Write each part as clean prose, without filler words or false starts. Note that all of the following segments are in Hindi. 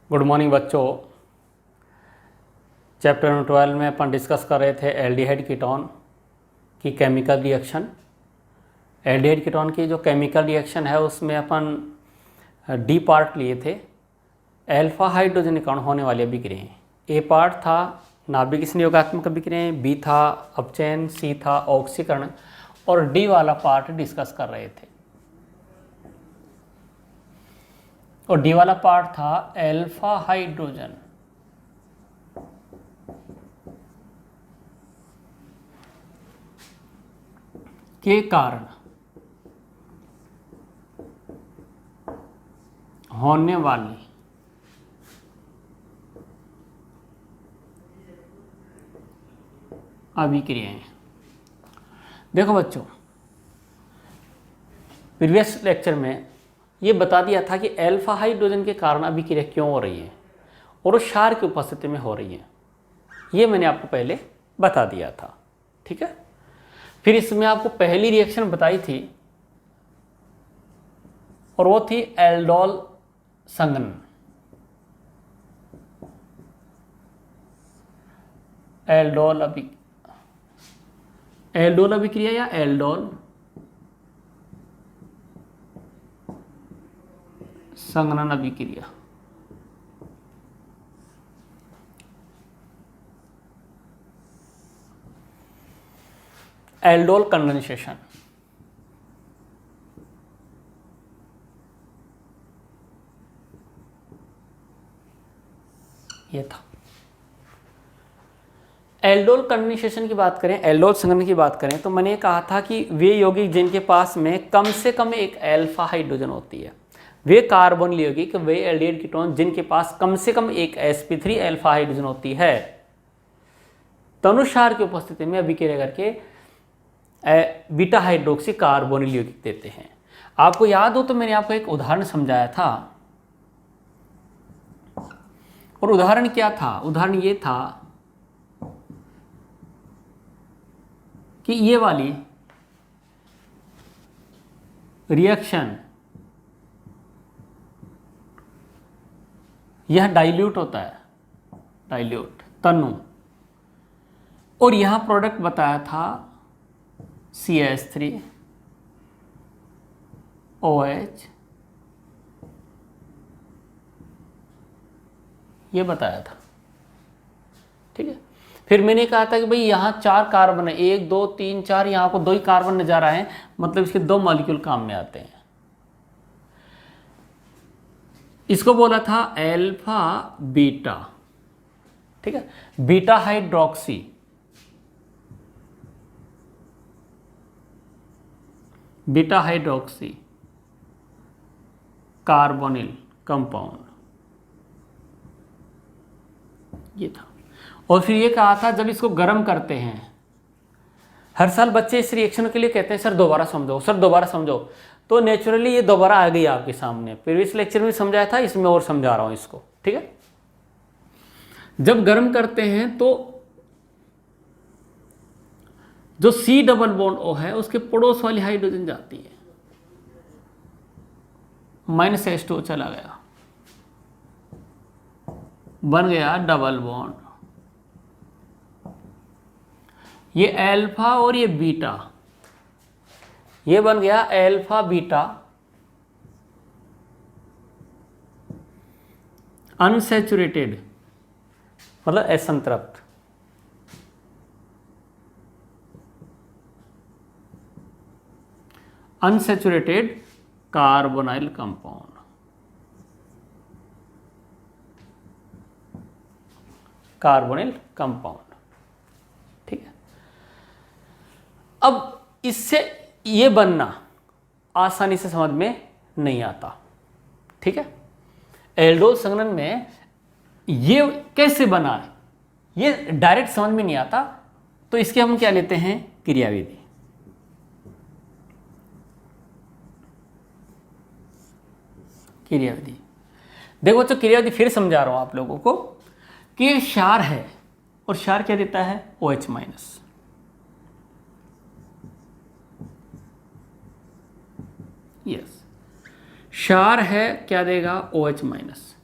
गुड मॉर्निंग बच्चों। चैप्टर नंबर 12 में अपन डिस्कस कर रहे थे एल्डिहाइड कीटोन की केमिकल रिएक्शन। एल्डिहाइड कीटोन की जो केमिकल रिएक्शन है उसमें अपन डी पार्ट लिए थे, अल्फा हाइड्रोजन कण होने वाली अभिक्रियाएं। ए पार्ट था नाभिक संयोगात्मक अभिक्रियाएं, बी था अपचयन, सी था ऑक्सीकरण और डी वाला पार्ट डिस्कस कर रहे थे। और डी वाला पार्ट था अल्फा हाइड्रोजन के कारण होने वाली अभिक्रियाएं। देखो बच्चों, प्रीवियस लेक्चर में ये बता दिया था कि अल्फा हाइड्रोजन के कारण अभिक्रिया क्यों हो रही है और वो क्षार की उपस्थिति में हो रही है। ये मैंने आपको पहले बता दिया था, ठीक है। फिर इसमें आपको पहली रिएक्शन बताई थी और वो थी एल्डोल संघनन। एल्डोल अभिक्रिया या एल्डोल संघनन अभिक्रिया। एल्डोल कंडेंसेशन, ये था। एल्डोल कंडेंसेशन की बात करें, एल्डोल संघनन की बात करें तो मैंने कहा था कि वे यौगिक जिनके पास में कम से कम एक अल्फा हाइड्रोजन होती है, वे कार्बोनिल यौगिक, वे एल्डिहाइड कीटोन जिनके पास कम से कम एक sp3 अल्फा हाइड्रोजन होती है, तनुसार की उपस्थिति में अभिक्रिया करके बीटा हाइड्रोक्सी कार्बोनिल यौगिक देते हैं। आपको याद हो तो मैंने आपको एक उदाहरण समझाया था, और उदाहरण क्या था? उदाहरण ये था कि ये वाली रिएक्शन, यह डाइल्यूट होता है, डाइल्यूट तनु, और यहां प्रोडक्ट बताया था CH3 OH, ये बताया था, ठीक है। फिर मैंने कहा था कि भाई यहाँ 4 कार्बन है, 1 2 3 4, यहाँ को 2 ही कार्बन नजर आए हैं, मतलब इसके 2 मॉलिक्यूल काम में आते हैं। इसको बोला था अल्फा बीटा, ठीक है, बीटा हाइड्रोक्सी कार्बोनिल कंपाउंड, ये था। और फिर ये कहा था जब इसको गर्म करते हैं, हर साल बच्चे इस रिएक्शन के लिए कहते हैं सर दोबारा समझो, सर दोबारा समझो, तो नेचुरली ये दोबारा आ गई आपके सामने। प्रीवियस लेक्चर में समझाया था, इसमें और समझा रहा हूं इसको, ठीक है। जब गर्म करते हैं तो जो C डबल बॉन्ड O है उसके पड़ोस वाली हाइड्रोजन जाती है, -H2O चला गया, बन गया डबल बॉन्ड। ये अल्फा और ये बीटा, ये बन गया अल्फा बीटा अनसैचुरेटेड, मतलब असंतृप्त, unsaturated carbonyl compound, carbonyl compound, ठीक है। अब इससे ये बनना आसानी से समझ में नहीं आता, ठीक है। एल्डोल संघनन में ये कैसे बना है ये डायरेक्ट समझ में नहीं आता, तो इसके हम क्या लेते हैं, क्रियाविधि। क्रियाविधि देखो बच्चों, क्रियाविधि फिर समझा रहा हूं आप लोगों को कि क्षार है और क्षार क्या देता है, OH-, यस। क्षार है क्या देगा, OH-,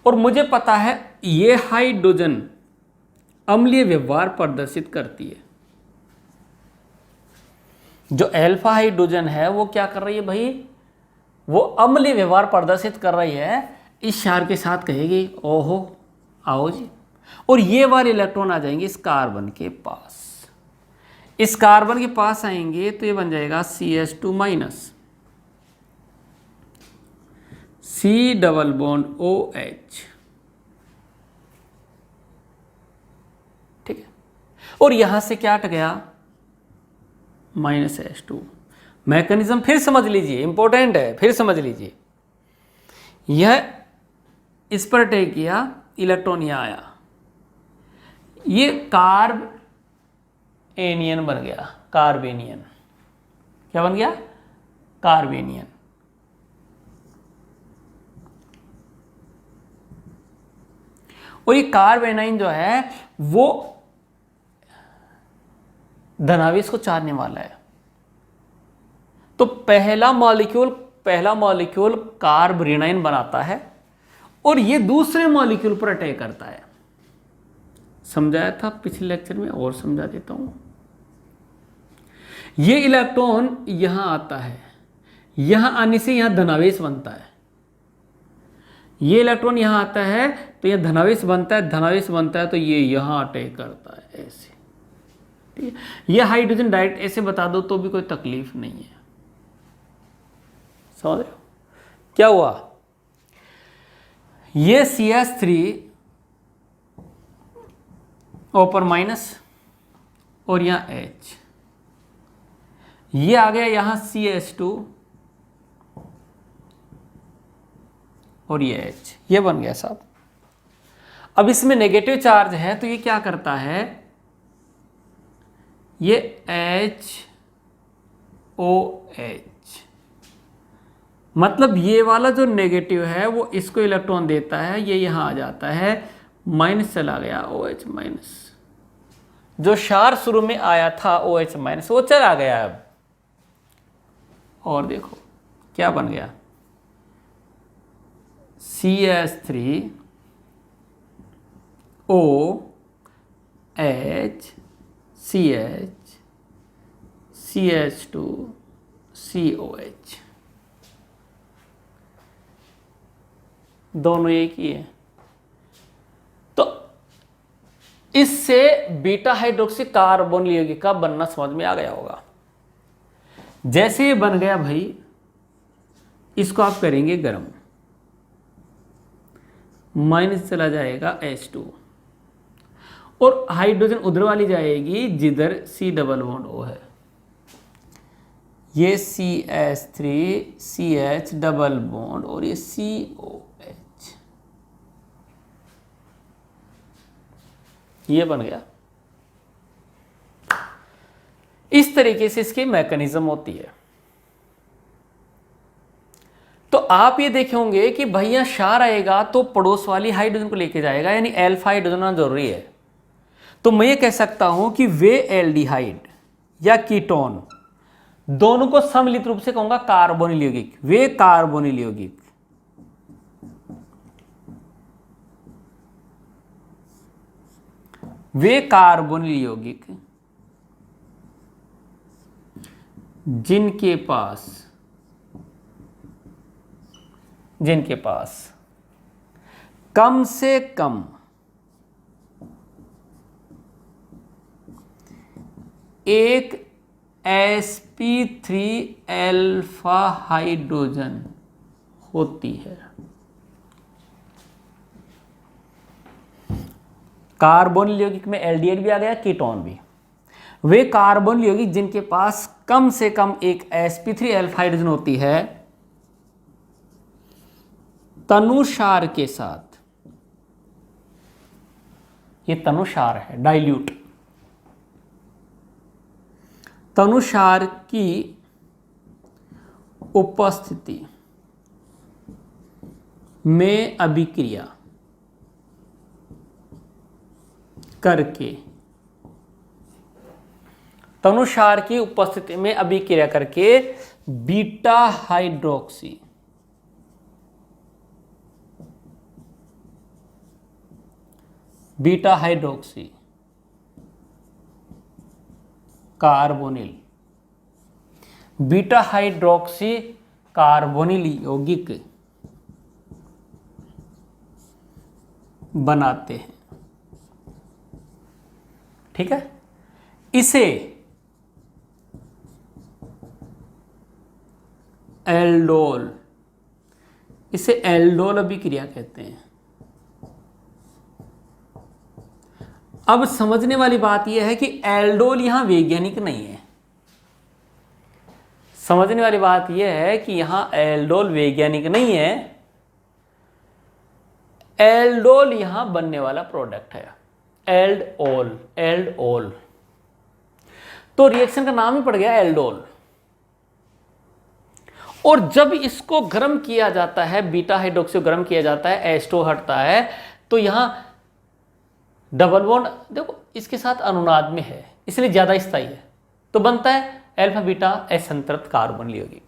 और मुझे पता है ये हाइड्रोजन अम्लीय व्यवहार प्रदर्शित करती है। जो अल्फा हाइड्रोजन है वो क्या कर रही है भाई, वो अम्लीय व्यवहार प्रदर्शित कर रही है। इस क्षार के साथ कहेगी ओहो आओ जी, और ये वाले इलेक्ट्रॉन आ जाएंगे इस कार्बन के पास। इस कार्बन के पास आएंगे तो ये बन जाएगा CH2 minus, C double bond OH, ठीक है। और यहां से क्या हट गया, -H2। मैकेनिज्म फिर समझ लीजिए, इंपॉर्टेंट है, फिर समझ लीजिए। यह इस पर अटैक किया, इलेक्ट्रॉन यहां आया, ये कार्ब एनियन बन गया, कार्बेनियन। क्या बन गया, कार्बेनियन। और ये कार्बेनाइन जो है वो धनावेश को चारने वाला है। तो पहला मॉलिक्यूल कार्ब रेनाइन बनाता है और ये दूसरे मॉलिक्यूल पर अटैक करता है। समझाया था पिछले लेक्चर में, और समझा देता हूं। ये इलेक्ट्रॉन यहां आता है, यहां आने से यहां धनावेश बनता है। ये इलेक्ट्रॉन यहां आता है तो यह धनावेश बनता है, धनावेश बनता है तो ये यहां अटैक करता है, ऐसे। ठीक है, ये हाइड्रोजन डायरेक्ट ऐसे बता दो तो भी कोई तकलीफ नहीं है। समझ रहे हो क्या हुआ, ये CH3 ऊपर माइनस और यहां H, ये आ गया यहां CH2 और ये H, ये बन गया साहब। अब इसमें नेगेटिव चार्ज है तो ये क्या करता है, ये HOH, मतलब ये वाला जो नेगेटिव है वो इसको इलेक्ट्रॉन देता है, ये यहां आ जाता है, माइनस चला गया OH माइनस। जो क्षार शुरू में आया था OH माइनस वो चला गया अब। और देखो क्या बन गया, CH3 OH CH CH2 COH, दोनों एक ही है। तो इससे बीटा हाइड्रोक्सी कार्बोनिल यौगिक का बनना समझ में आ गया होगा। जैसे ये बन गया भाई, इसको आप करेंगे गर्म, माइनस चला जाएगा H2 और हाइड्रोजन उधर वाली जाएगी जिधर C डबल बॉन्ड O है। ये CH3 CH डबल बॉन्ड और ये COH, ये बन गया। इस तरीके से इसकी मैकेनिज्म होती है। तो आप ये देखे होंगे कि भैया क्षार आएगा तो पड़ोस वाली हाइड्रोजन को लेके जाएगा, यानी अल्फा हाइड्रोजन होना जरूरी है। तो मैं ये कह सकता हूं कि वे एल्डिहाइड या कीटोन दोनों को सम्मिलित रूप से कहूंगा कार्बोनिल यौगिक, वे कार्बोनिल यौगिक। वे कार्बोनिल यौगिक जिनके पास कम से कम एक sp3 अल्फा हाइड्रोजन होती है। कार्बोनिल यौगिक में एल्डिहाइड भी आ गया, कीटोन भी। वे कार्बोनिल यौगिक जिनके पास कम से कम एक sp3 अल्फा हाइड्रोजन होती है, तनुक्षार के साथ, ये तनुक्षार है डाइल्यूट, तनुक्षार की उपस्थिति में अभिक्रिया करके, तनुक्षार की उपस्थिति में अभिक्रिया करके beta hydroxy beta hydroxy carbonyl, beta hydroxy carbonyl यौगिक बनाते हैं। ठीक है, इसे एल्डोल, इसे एल्डोल अभिक्रिया कहते हैं। अब समझने वाली बात यह है कि एल्डोल यहां वैज्ञानिक नहीं है। समझने वाली बात यह है कि यहां एल्डोल वैज्ञानिक नहीं है, एल्डोल यहां बनने वाला प्रोडक्ट है, एल्डोल, एल्डोल। तो रिएक्शन का नाम ही पड़ गया एल्डोल। और जब इसको गर्म किया जाता है, बीटा हाइड्रोक्सी गर्म किया जाता है, H2 हटता है, तो यहां डबल बॉन्ड देखो इसके साथ अनुनाद में है, इसलिए ज्यादा स्थायी है, तो बनता है अल्फा बीटा असंतृप्त कार्बन यौगिक।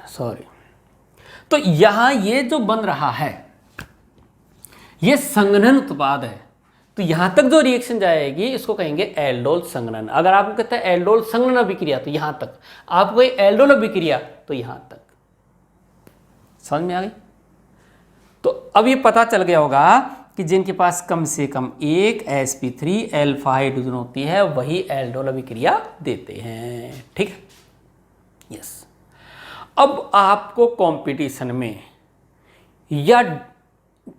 सॉरी। तो यहां ये जो बन रहा है ये संघनन उत्पाद है, तो यहां तक जो रिएक्शन जाएगी इसको कहेंगे एल्डोल संघनन। अगर आपको कहता है एल्डोल संघनन अभिक्रिया तो यहां तक, आपको एल्डोल अभिक्रिया तो यहां तक। समझ में आ गई? तो अब ये पता चल गया होगा कि जिनके पास कम से कम एक sp3 अल्फा हाइड्रोजन होती है वही एल्डोल अभिक्रिया देते हैं। ठीक है, यस। अब आपको कंपटीशन में या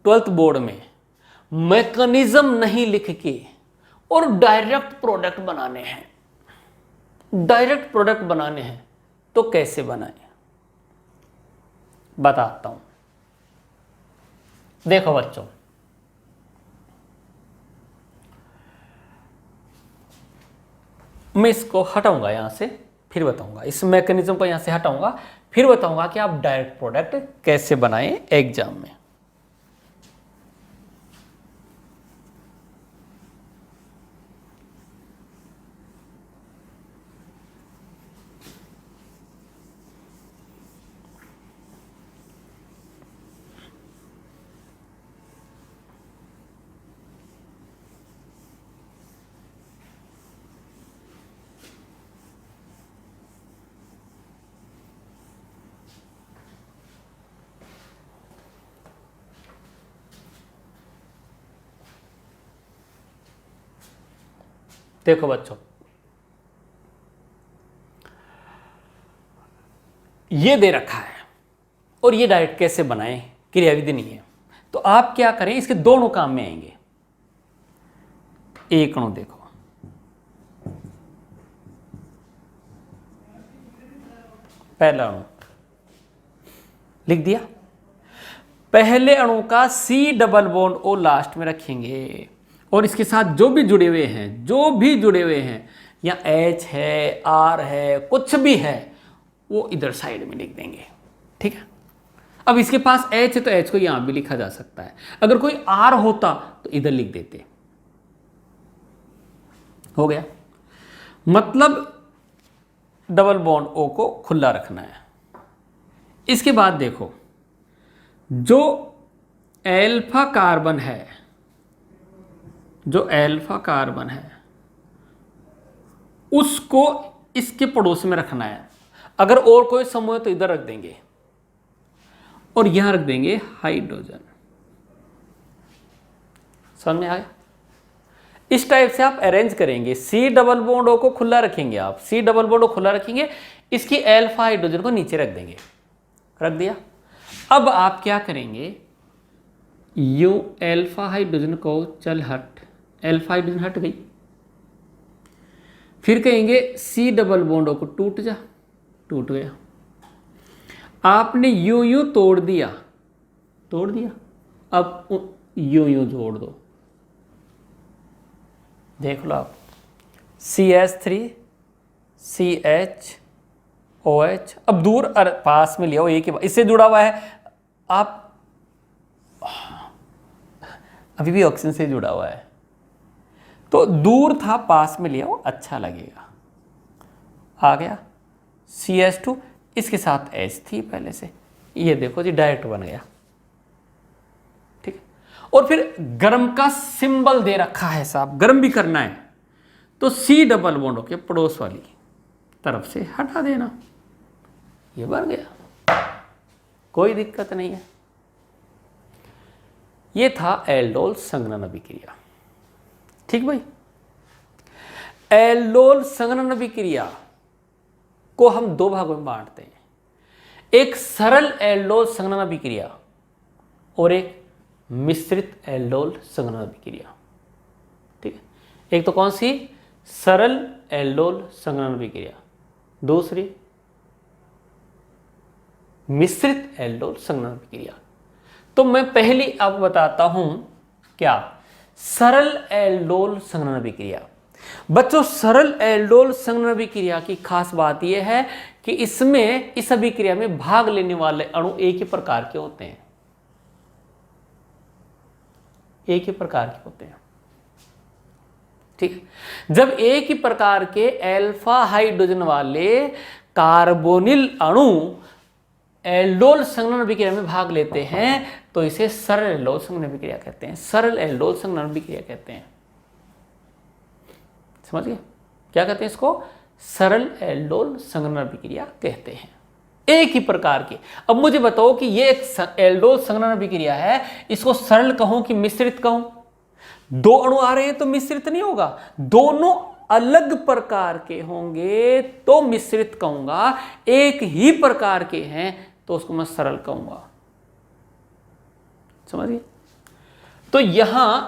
12th बोर्ड में मैकेनिज्म नहीं लिख के और डायरेक्ट प्रोडक्ट बनाने हैं, डायरेक्ट प्रोडक्ट बनाने हैं, तो कैसे बनाएं बताता हूं। देखो बच्चों, मैं इसको हटाऊंगा यहां से, फिर बताऊंगा इस मैकेनिज्म को यहां से हटाऊंगा, फिर बताऊंगा कि आप डायरेक्ट प्रोडक्ट कैसे बनाएं एग्जाम में। देखो बच्चों, ये दे रखा है और ये डायरेक्ट कैसे बनाएं, क्रियाविधि नहीं है, तो आप क्या करें, इसके दोनों काम में आएंगे। एक अणु देखो, पहला अणु लिख दिया, पहले अणु का C double bond O last में रखेंगे और इसके साथ जो भी जुड़े हुए हैं, जो भी जुड़े हुए हैं, या H है, R है, कुछ भी है, वो इधर साइड में लिख देंगे। ठीक है, अब इसके पास H है तो H को यहां भी लिखा जा सकता है, अगर कोई R होता तो इधर लिख देते। हो गया, मतलब डबल बॉन्ड O को खुला रखना है। इसके बाद देखो, जो अल्फा कार्बन है, जो अल्फा कार्बन है उसको इसके पड़ोस में रखना है। अगर और कोई समूह है तो इधर रख देंगे और यहां रख देंगे हाइड्रोजन। समझ में आ गया? इस टाइप से आप अरेंज करेंगे। C डबल बॉन्ड O को खुला रखेंगे, आप C डबल बॉन्ड O खुला रखेंगे, इसकी अल्फा हाइड्रोजन को नीचे रख देंगे। रख दिया। अब आप क्या करेंगे, यू अल्फा हाइड्रोजन को चल हट, अल्फा हाइड्रोजन हट गई, फिर कहेंगे C डबल बॉन्ड O को टूट जा, टूट गया। आपने यू यू तोड़ दिया, तोड़ दिया, अब यू यू जोड़ दो। देख लो आप, CH3 CH OH, अब दूर पास में लिया, एक ही इससे जुड़ा हुआ है, आप अभी भी ऑक्सीजन से जुड़ा हुआ है, तो दूर था पास में लिया, वो अच्छा लगेगा। आ गया CH2, इसके साथ H थी पहले से, ये देखो जी डायरेक्ट बन गया। ठीक है, और फिर गर्म का सिंबल दे रखा है साहब, गर्म भी करना है तो C डबल बॉन्ड के पड़ोस वाली तरफ से हटा देना, ये बन गया, कोई दिक्कत नहीं है। ये था एल्डोल संघनन अभिक्रिया। ठीक भाई, एल्डोल संघनन अभिक्रिया को हम दो भागों में बांटते हैं, एक सरल एल्डोल संघनन अभिक्रिया और एक मिश्रित एल्डोल संघनन अभिक्रिया। ठीक है, एक तो कौन सी, सरल एल्डोल संघनन अभिक्रिया, दूसरी मिश्रित एल्डोल संघनन अभिक्रिया। तो मैं पहली आपको बताता हूं क्या, सरल एल्डोल संघनन अभिक्रिया। बच्चों सरल एल्डोल संघनन अभिक्रिया की खास बात यह है कि इसमें, इस अभिक्रिया में भाग लेने वाले अणु एक ही प्रकार के होते हैं, एक ही प्रकार के होते हैं। ठीक है, जब एक ही प्रकार के अल्फा हाइड्रोजन वाले कार्बोनिल अणु एल्डोल संघनन अभिक्रिया में भाग लेते हैं तो इसे सरल एल्डोल संघनन अभिक्रिया कहते हैं, सरल एल्डोल संघनन अभिक्रिया कहते हैं। समझ गए क्या कहते हैं इसको, सरल एल्डोल संघनन अभिक्रिया कहते हैं, एक ही प्रकार के। अब मुझे बताओ कि ये एक एल्डोल संघनन अभिक्रिया है, इसको सरल कहूं कि मिश्रित कहूं? दो अणु आ रहे हैं तो मिश्रित नहीं होगा, दोनों अलग प्रकार के होंगे तो मिश्रित कहूंगा, एक ही प्रकार के हैं तो उसको मैं सरल कहूंगा। समझिए, तो यहां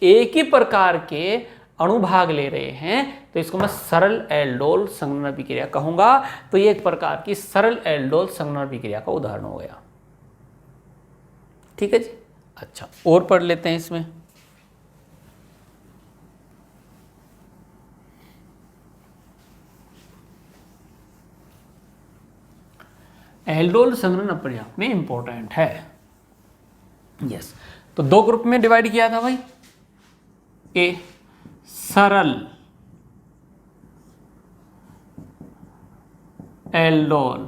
एक ही प्रकार के अणु भाग ले रहे हैं तो इसको मैं सरल एल्डोल संघनन अभिक्रिया कहूंगा। तो ये एक प्रकार की सरल एल्डोल संघनन अभिक्रिया का उदाहरण हो गया। ठीक है जी, अच्छा और पढ़ लेते हैं इसमें। एल्डोल संघनन अपने आप में इंपॉर्टेंट है। यस, तो दो ग्रुप में डिवाइड किया था भाई, ए सरल एल्डोल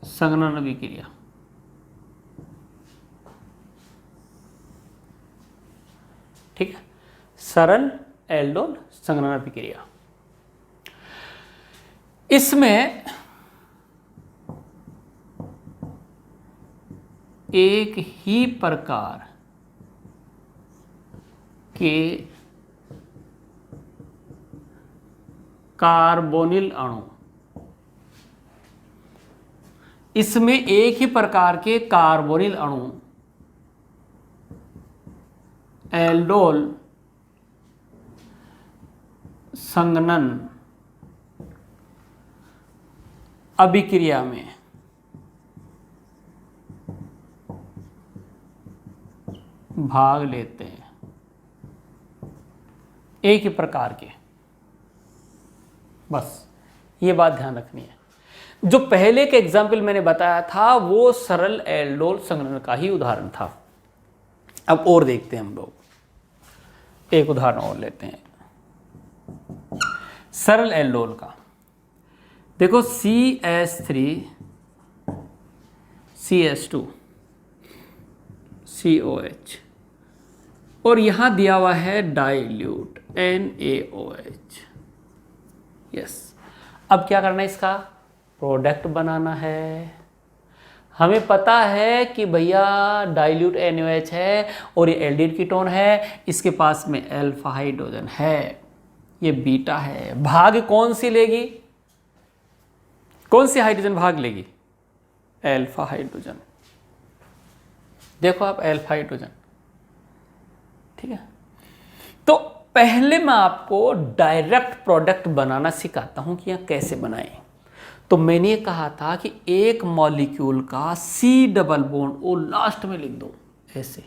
संघनन अभिक्रिया, ठीक है, सरल एल्डोल संघनन अभिक्रिया। इसमें एक ही प्रकार के कार्बोनिल अणु, इसमें एक ही प्रकार के कार्बोनिल अणु एल्डोल संघनन अभिक्रिया में भाग लेते हैं, एक ही प्रकार के। बस ये बात ध्यान रखनी है। जो पहले के एग्जाम्पल मैंने बताया था वो सरल एल्डोल संघनन का ही उदाहरण था। अब और देखते हैं हम लोग, एक उदाहरण और लेते हैं सरल एल्डोल का। देखो CH3 CH2 COH और यहां दिया हुआ है डाइल्यूट NaOH। यस, अब क्या करना है, इसका प्रोडक्ट बनाना है। हमें पता है कि भैया डाइल्यूट NaOH है और ये एल्डिहाइड कीटोन है, इसके पास में अल्फा हाइड्रोजन है, ये बीटा है। भाग कौन सी लेगी, कौन सी हाइड्रोजन भाग लेगी, अल्फा हाइड्रोजन। देखो आप अल्फा हाइड्रोजन, ठीक है। तो पहले मैं आपको डायरेक्ट प्रोडक्ट बनाना सिखाता हूं कि यह कैसे बनाएं। तो मैंने कहा था कि एक मॉलिक्यूल का C डबल बॉन्ड वो लास्ट में लिख दो ऐसे,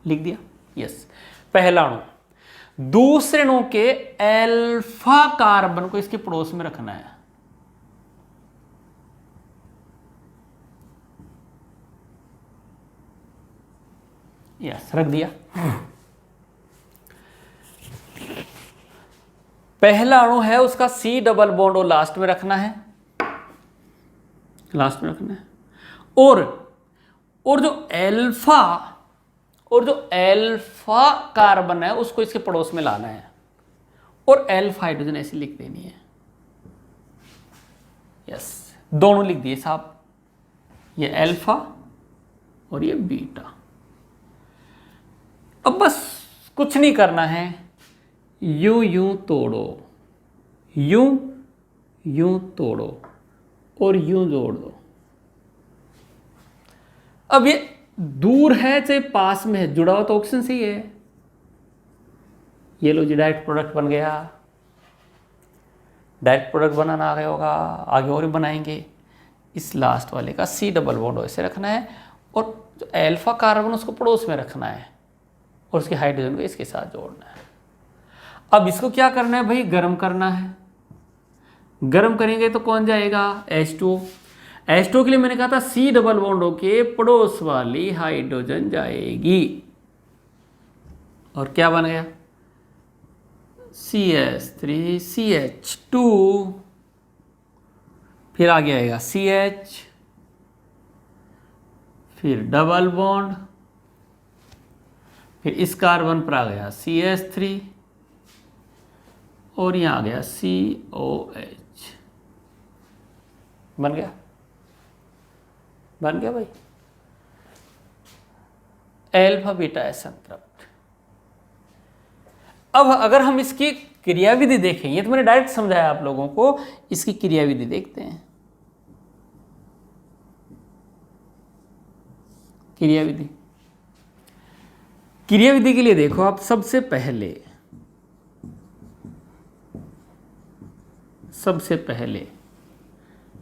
लिख दिया। यस, पहला अणु, दूसरे अणु के अल्फा कार्बन को इसके पड़ोस में रखना है। यस, रख दिया। पहला अणु है उसका C डबल बॉन्ड और लास्ट में रखना है, लास्ट में रखना है। और जो अल्फा कार्बन है उसको इसके पड़ोस में लाना है और अल्फा हाइड्रोजन ऐसे लिख देनी है। यस, दोनों लिख दिए साहब, ये अल्फा और ये बीटा। अब बस कुछ नहीं करना है, यूं तोड़ो, यूं तोड़ो और यूं जोड़ दो। अब ये दूर है चाहे पास में है, जुड़ा हुआ तो ऑक्सीजन से ही है। ये लो जी, डायरेक्ट प्रोडक्ट बन गया। डायरेक्ट प्रोडक्ट बनाना आ गया होगा, आगे और भी बनाएंगे। इस लास्ट वाले का C डबल बॉन्ड ऐसे रखना है और जो अल्फा कार्बन उसको पड़ोस में रखना है और उसके हाइड्रोजन को इसके साथ जोड़ना है। अब इसको क्या करना है भाई, गर्म करना है। गर्म करेंगे तो कौन जाएगा, H2O। H2O के लिए मैंने कहा था C डबल बॉन्डों के पड़ोस वाली हाइड्रोजन जाएगी और क्या बन गया, CH3CH2, फिर आगे आएगा CH, फिर डबल बॉन्ड, फिर इस कार्बन पर आ गया CH3 और यहां आ गया COH। बन गया, बन गया भाई अल्फा बीटा संतृप्त। अब अगर हम इसकी क्रियाविधि देखें, ये तो मैंने डायरेक्ट समझाया आप लोगों को, इसकी क्रियाविधि देखते हैं। क्रियाविधि के लिए देखो आप, सबसे पहले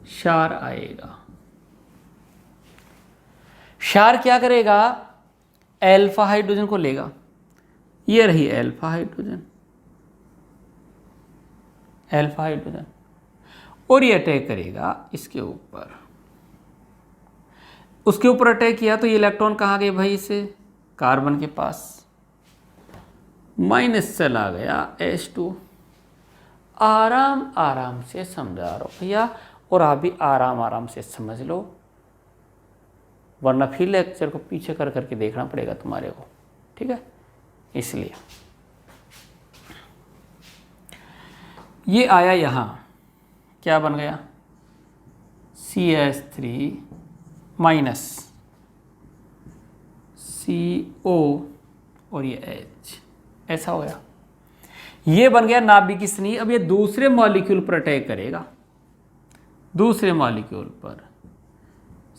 क्षार आएगा। क्षार क्या करेगा, अल्फा हाइड्रोजन को लेगा, ये रही अल्फा हाइड्रोजन, और ये अटैक करेगा इसके ऊपर। उसके ऊपर अटैक किया तो ये इलेक्ट्रॉन कहाँ गए भाई, इसे कार्बन के पास, माइनस चला गया H2। आराम से समझा रहा हूं भैया, और आप भी आराम से समझ लो, वरना फिर लेक्चर को पीछे कर करके देखना पड़ेगा तुम्हारे को, ठीक है। इसलिए ये आया यहां, क्या बन गया, CH3 माइनस CO और ये H, ऐसा हो गया। ये बन गया नाभिक स्नेही। अब ये दूसरे मॉलिक्यूल पर अटैक करेगा, दूसरे मॉलिक्यूल पर,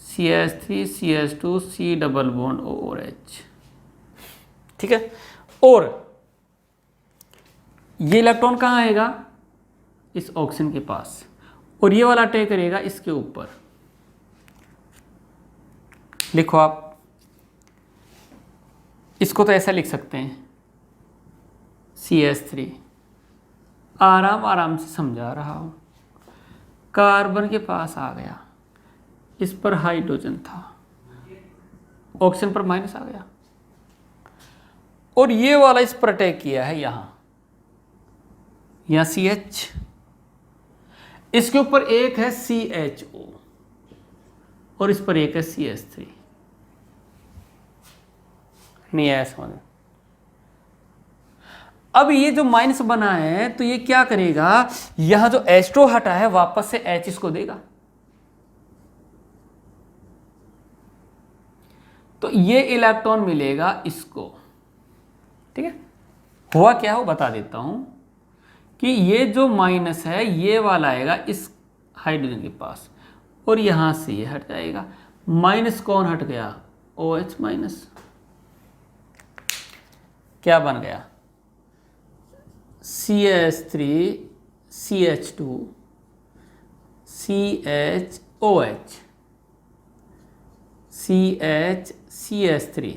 CH3 CH2 C double bond O और H, ठीक है। और ये इलेक्ट्रॉन कहाँ आएगा, इस ऑक्सीजन के पास, और ये वाला अटैक करेगा इसके ऊपर। लिखो आप, इसको तो ऐसा लिख सकते हैं, CH3, आराम से समझा रहा हूं, कार्बन के पास आ गया, इस पर हाइड्रोजन था, ऑक्सीजन पर माइनस आ गया, और ये वाला इस पर अटैक किया है यहां CH, इसके ऊपर एक है CHO और इस पर एक है CH3। नहीं आया समझ। अब ये जो माइनस बना है तो ये क्या करेगा, यहां जो H2 हटा है वापस से H इसको देगा, तो ये इलेक्ट्रॉन मिलेगा इसको, ठीक है। हुआ क्या हो बता देता हूं कि ये जो माइनस है ये वाला आएगा इस हाइड्रोजन के पास और यहां से ये हट जाएगा। माइनस कौन हट गया, OH माइनस, क्या बन गया, CH3 CH2 CHOH CH CH3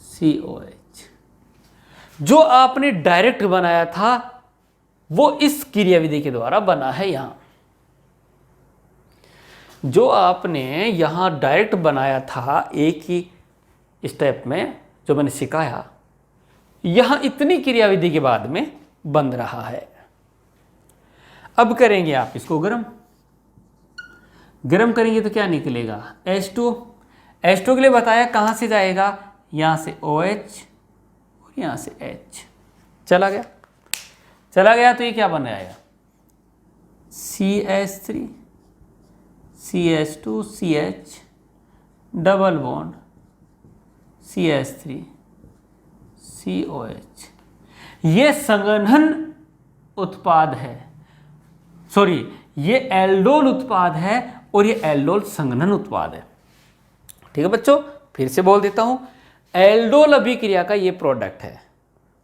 COH। जो आपने डायरेक्ट बनाया था वो इस क्रियाविधि के द्वारा बना है। यहां जो आपने यहां डायरेक्ट बनाया था एक ही स्टेप में जो मैंने सिखाया, यहां इतनी क्रियाविधि के बाद में बन रहा है। अब करेंगे आप इसको गरम करेंगे तो क्या निकलेगा, H2। H2 के लिए बताया कहाँ से जाएगा, यहाँ से OH और यहाँ से H चला गया तो ये क्या बन जाएगा, CH3 CH2 CH double bond CH3 COH। ये संघनन उत्पाद है, सॉरी ये एल्डोल उत्पाद है और ये एल्डोल संघनन उत्पाद है। ठीक है बच्चों, फिर से बोल देता हूं, एल्डोल अभिक्रिया का ये प्रोडक्ट है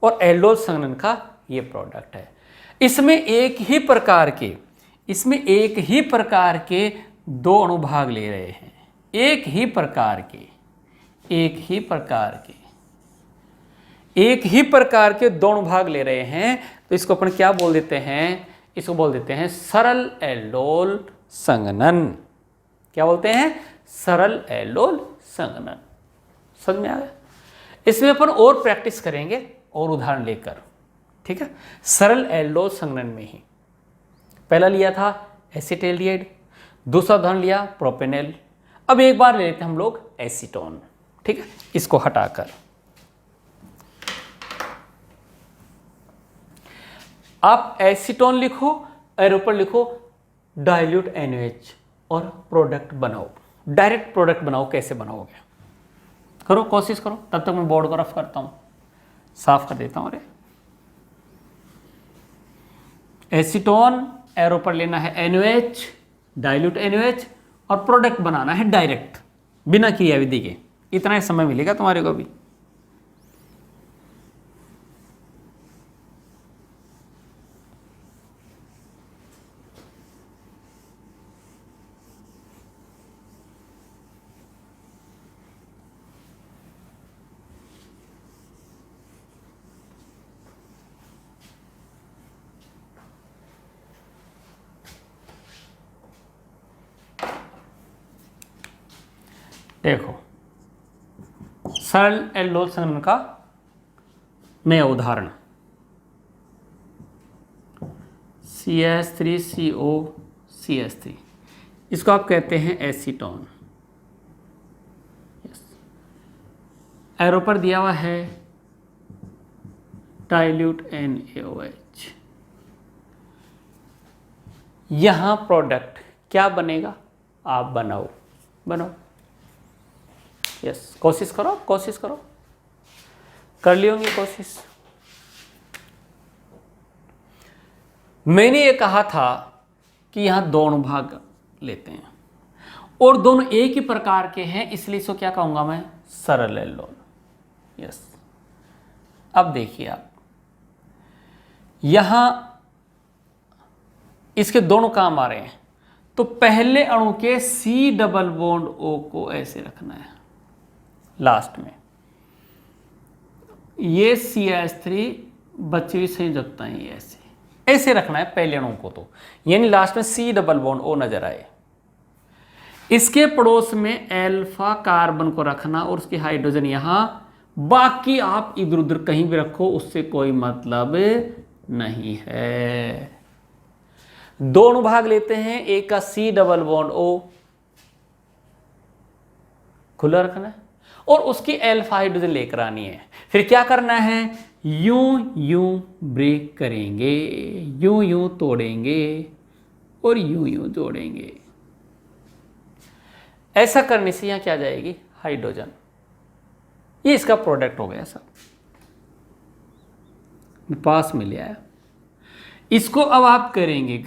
और एल्डोल संघनन का ये प्रोडक्ट है। इसमें एक ही प्रकार के दो अणु भाग ले रहे हैं, एक ही प्रकार के दोनों भाग ले रहे हैं, तो इसको अपन क्या बोल देते हैं, इसको बोल देते हैं सरल एल्डोल संघनन। क्या बोलते हैं, सरल एल्डोल संघनन। समझ में आ गया। इसमें अपन और प्रैक्टिस करेंगे और उदाहरण लेकर, ठीक है। सरल एल्डोल संघनन में ही पहला लिया था एसिटाल्डिहाइड, दूसरा उदाहरण लिया प्रोपेनॉल। अब एक बार ले लेते हैं हम लोग एसीटोन, ठीक है। इसको हटाकर आप एसीटोन लिखो और ऊपर लिखो डाइल्यूट NaOH और प्रोडक्ट बनाओ, डायरेक्ट प्रोडक्ट बनाओ। कैसे बनाओगे, करो, कोशिश करो। तब तक मैं बोर्ड को रफ करता हूं, साफ कर देता हूं। अरे एसीटोन एरो पर लेना है NaOH, डाइल्यूट NaOH और प्रोडक्ट बनाना है डायरेक्ट, बिना क्रियाविधि के। इतना ही समय मिलेगा तुम्हारे को भी। देखो सरल एल्डोल संघनन का नया उदाहरण CH3CO CH3, इसको आप कहते हैं एसीटोन। एरो पर दिया हुआ है डाइल्यूट NaOH। यहां प्रोडक्ट क्या बनेगा, आप बनाओ। यस, कोशिश करो कर ली होंगी कोशिश। मैंने ये कहा था कि यहां दोनों भाग लेते हैं और दोनों एक ही प्रकार के हैं, इसलिए इसको क्या कहूंगा मैं, सरल एल्डोल। यस, अब देखिए आप यहां इसके दोनों काम आ रहे हैं, तो पहले अणु के C डबल बॉन्ड O को ऐसे रखना है, लास्ट में ये CH3 बची हुई संयोजकता है, ये ऐसे रखना है पहले अणु को, तो यानी लास्ट में C डबल बॉन्ड O नजर आए। इसके पड़ोस में अल्फा कार्बन को रखना और उसकी हाइड्रोजन यहां, बाकी आप इधर उधर कहीं भी रखो, उससे कोई मतलब नहीं है। दोनों भाग लेते हैं, एक का C डबल बॉन्ड O खुला रखना है और उसकी अल्फा हाइड्रोजन लेकर आनी है। फिर क्या करना है, यूं ब्रेक करेंगे, यूं तोड़ेंगे और यूं जोड़ेंगे। ऐसा करने से यहां क्या जाएगी, हाइड्रोजन। ये इसका प्रोडक्ट हो गया सब, पास में ले आया। इसको अब आप करेंगे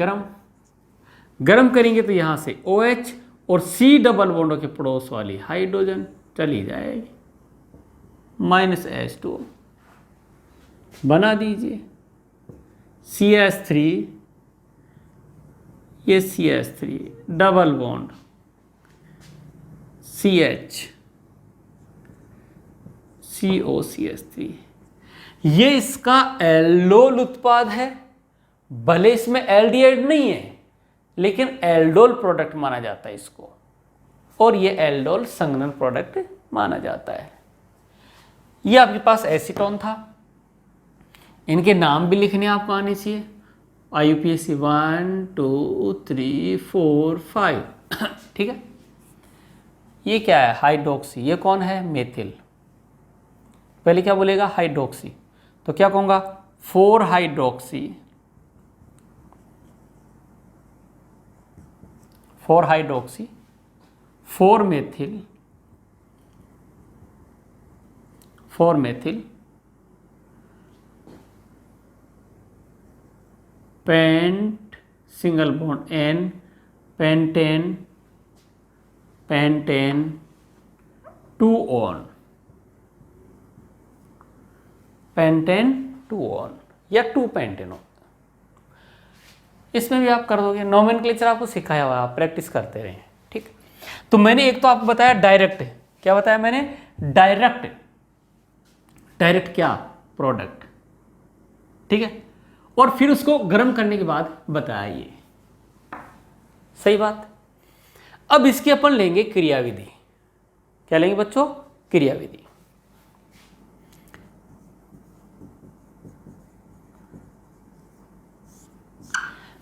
गरम करेंगे तो यहां से OH और C डबल बॉन्डों के पड़ोस वाली हाइड्रोजन चली जाएगी, -H2 बना दीजिए। CH3, ये CH3 double bond CH COCH3, ये इसका एल्डोल उत्पाद है। भले इसमें एल्डिहाइड नहीं है, लेकिन एल्डोल प्रोडक्ट माना जाता है इसको, और ये एल्डोल संघनन प्रोडक्ट माना जाता है। ये आपके पास एसीटोन था, इनके नाम भी लिखने आपको आने चाहिए। IUPAC 1 2 3 4 5 ठीक है। ये क्या है? हाइड्रोक्सी। ये कौन है? मेथिल। पहले क्या बोलेगा? हाइड्रोक्सी। तो क्या कहूँगा? 4 hydroxy, 4 hydroxy, 4 methyl, 4 methyl, pent single bond N, pentane, pentane 2 one, pentane 2 one या 2 पेंटेन। इसमें भी आप कर दोगे। नोमेनक्लेचर आपको सिखाया हुआ है, आप प्रैक्टिस करते रहे। ठीक। तो मैंने एक तो आपको बताया डायरेक्ट। क्या बताया मैंने? डायरेक्ट। डायरेक्ट क्या? प्रोडक्ट। ठीक है। और फिर उसको गर्म करने के बाद बताया ये। सही बात। अब इसकी अपन लेंगे क्रियाविधि। क्या लेंगे बच्चों? क्रियाविधि।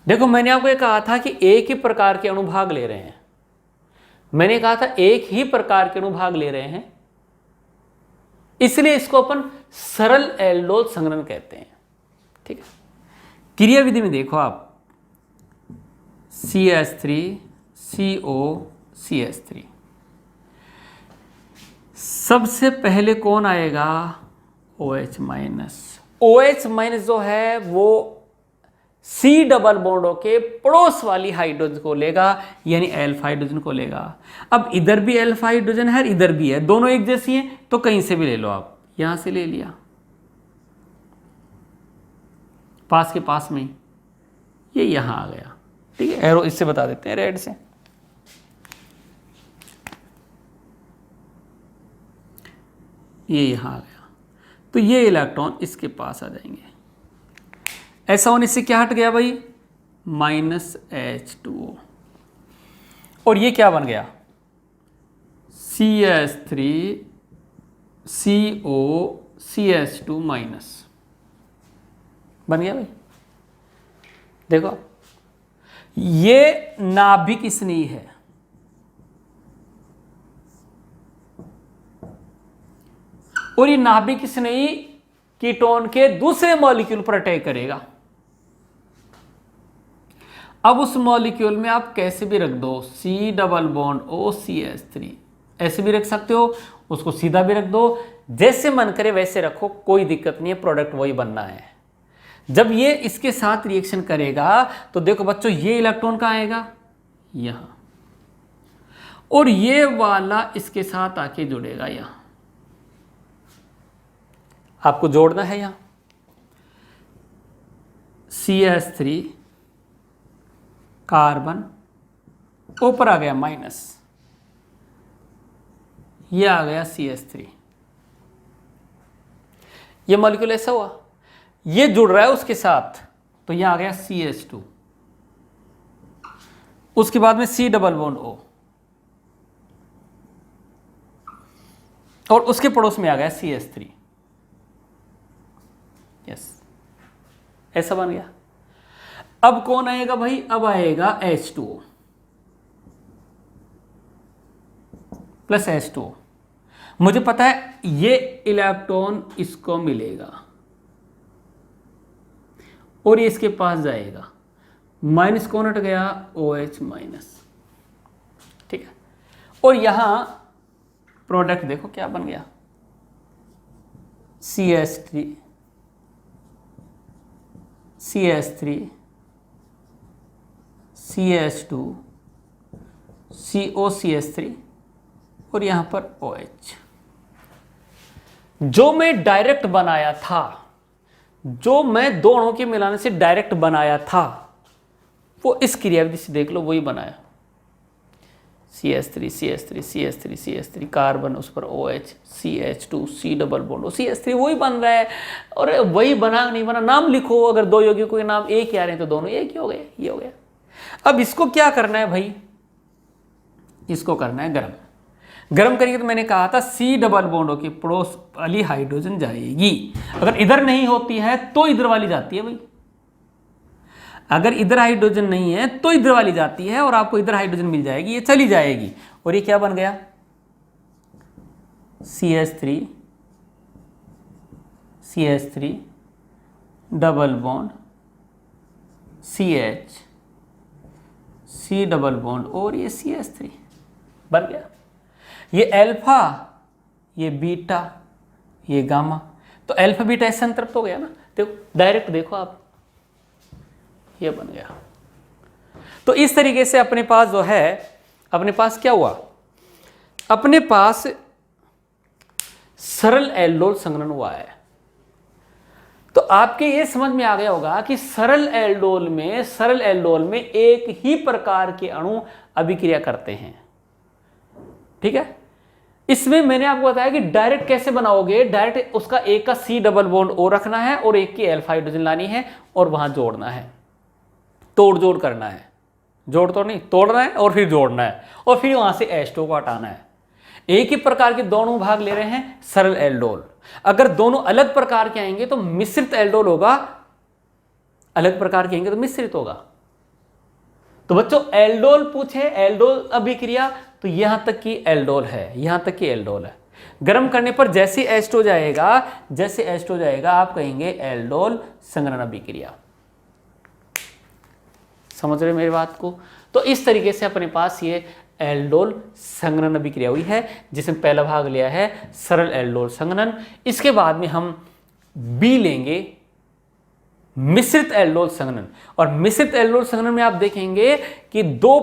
देखो मैंने आपको ये कहा था कि एक ही प्रकार के अनुभाग ले रहे हैं। मैंने कहा था एक ही प्रकार के अनुभाग ले रहे हैं, इसलिए इसको अपन सरल एल्डोल संघनन कहते हैं। ठीक है। क्रियाविधि में देखो आप, CH3 CO CH3, सबसे पहले कौन आएगा? OH minus. OH माइनस जो है वो C डबल बॉन्डों के पड़ोस वाली हाइड्रोजन को लेगा, यानी एल्फा हाइड्रोजन को लेगा। अब इधर भी एल्फा हाइड्रोजन है, इधर भी है, दोनों एक जैसी हैं, तो कहीं से भी ले लो आप। यहां से ले लिया, पास के पास में, ये यहां आ गया। ठीक है। एरो इससे बता देते हैं, रेड से। ये यहां आ गया, तो ये इलेक्ट्रॉन इसके पास आ जाएंगे। ऐसा होने से क्या हट गया भाई? -H2O। और ये क्या बन गया? CH3 CO CH2 माइनस बन गया भाई। देखो ये नाभिक स्नेही है, और ये नाभिक स्नेही कीटोन के दूसरे मॉलिक्यूल पर अटैक करेगा। अब उस मॉलिक्यूल में आप कैसे भी रख दो, C double bond O CH3, ऐसे भी रख सकते हो, उसको सीधा भी रख दो, जैसे मन करे वैसे रखो, कोई दिक्कत नहीं है, प्रोडक्ट वही बनना है। जब ये इसके साथ रिएक्शन करेगा तो देखो बच्चों, ये इलेक्ट्रॉन कहाँ आएगा? यहां, और ये वाला इसके साथ आके जुड़ेगा यहां। आपको जोड़ना है यहां CH3 कार्बन, ऊपर आ गया माइनस, ये आ गया CH3। ये मॉलिक्यूल ऐसा हुआ, ये जुड़ रहा है उसके साथ, तो यह आ गया CH2, उसके बाद में C डबल बॉन्ड O, और उसके पड़ोस में आ गया CH3। यस, ऐसा बन गया। अब कौन आएगा भाई? अब आएगा H2O प्लस H2O। मुझे पता है ये इलेक्ट्रॉन इसको मिलेगा और ये इसके पास जाएगा, माइनस कौन हट गया? OH minus. ठीक है। और यहां प्रोडक्ट देखो क्या बन गया? CH3 CH3 CH2 CO CH3 और यहां पर OH। जो मैं डायरेक्ट बनाया था, जो मैं दो अणुओं के मिलाने से डायरेक्ट बनाया था, वो इस क्रियाविधि से देख लो, वही बनाया। CH3 CH3 CH3 CH3 carbon, उस पर OH CH2 C double bond CH3, वही बन रहा है। और वही बना नहीं बना, नाम लिखो, अगर दो यौगिकों के नाम एक ही आ रहे हैं तो दोनों एक ही हो गए, ये हो गया। अब इसको क्या करना है भाई? इसको करना है गर्म। गर्म करेंगे तो मैंने कहा था C डबल बॉन्ड के पड़ोस वाली हाइड्रोजन जाएगी। अगर इधर नहीं होती है तो इधर वाली जाती है भाई, अगर इधर हाइड्रोजन नहीं है तो इधर वाली जाती है और आपको इधर हाइड्रोजन मिल जाएगी, ये चली जाएगी। और ये क्या बन गया, CH3 double bond CH, C double bond और ये CH3 बन गया। ये अल्फा, ये बीटा, ये गामा, तो अल्फा बीटा ऐसे संतृप्त हो गया ना। देखो डायरेक्ट देखो आप, ये बन गया। तो इस तरीके से अपने पास जो है, अपने पास क्या हुआ, अपने पास सरल एल्डोल संघनन हुआ है। तो आपके ये समझ में आ गया होगा कि सरल एल्डोल में एक ही प्रकार के अणु अभिक्रिया करते हैं। ठीक है, इसमें मैंने आपको बताया कि डायरेक्ट कैसे बनाओगे, डायरेक्ट उसका एक का C डबल बॉन्ड O रखना है और एक की अल्फा हाइड्रोजन लानी है और वहां जोड़ना है, तोड़ जोड़ करना है, जोड़ तो नहीं, तोड़ना है और फिर जोड़ना है और फिर वहां से H2 को हटाना है। एक ही प्रकार के दोनों भाग ले रहे हैं सरल एल्डोल। अगर दोनों अलग प्रकार के आएंगे तो मिश्रित एल्डोल होगा, अलग प्रकार के आएंगे तो मिश्रित होगा। तो बच्चों एल्डोल पूछे, एल्डोल अभिक्रिया, तो यहां तक की एल्डोल है, यहां तक की एल्डोल है। गर्म करने पर जैसे H2 जाएगा आप कहेंगे एल्डोल संघनन अभिक्रिया। समझ रहे मेरी बात को? तो इस तरीके से अपने पास ये एल्डोल संघनन अभिक्रिया हुई है, जिसमें पहला भाग लिया है सरल एल्डोल संघनन। इसके बाद में हम बी लेंगे मिश्रित एल्डोल संघनन। और मिश्रित एल्डोल संघनन में आप देखेंगे कि दो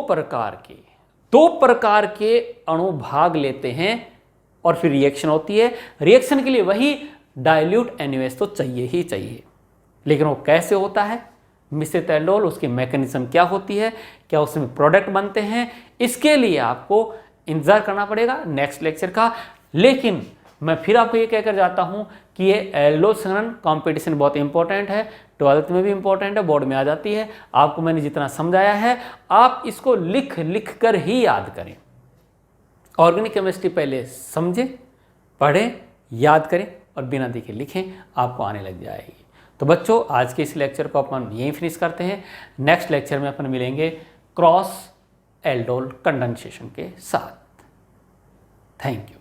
प्रकार के अणु भाग लेते हैं और फिर रिएक्शन होती है। रिएक्शन के लिए वही डाइल्यूट NaOH तो चाहिए ही चाहिए, लेकिन वो कैसे होता है मिश्रित एल्डोल, उसकी मैकेनिज्म क्या होती है, क्या उसमें प्रोडक्ट बनते हैं, इसके लिए आपको इंतजार करना पड़ेगा नेक्स्ट लेक्चर का। लेकिन मैं फिर आपको ये कहकर जाता हूं कि ये एल्डोल संघनन कंपटीशन बहुत इंपॉर्टेंट है, 12th में भी इंपॉर्टेंट है, बोर्ड में आ जाती है। आपको मैंने जितना समझाया है आप इसको लिख कर ही याद करें। ऑर्गेनिक केमिस्ट्री पहले समझें, पढ़ें, याद करें और बिना देखे लिखें, आपको आने लग जाएगी। तो बच्चों आज के इस लेक्चर को अपन यहीं फिनिश करते हैं। नेक्स्ट लेक्चर में अपन मिलेंगे क्रॉस एल्डोल कंडेंसेशन के साथ। Thank you.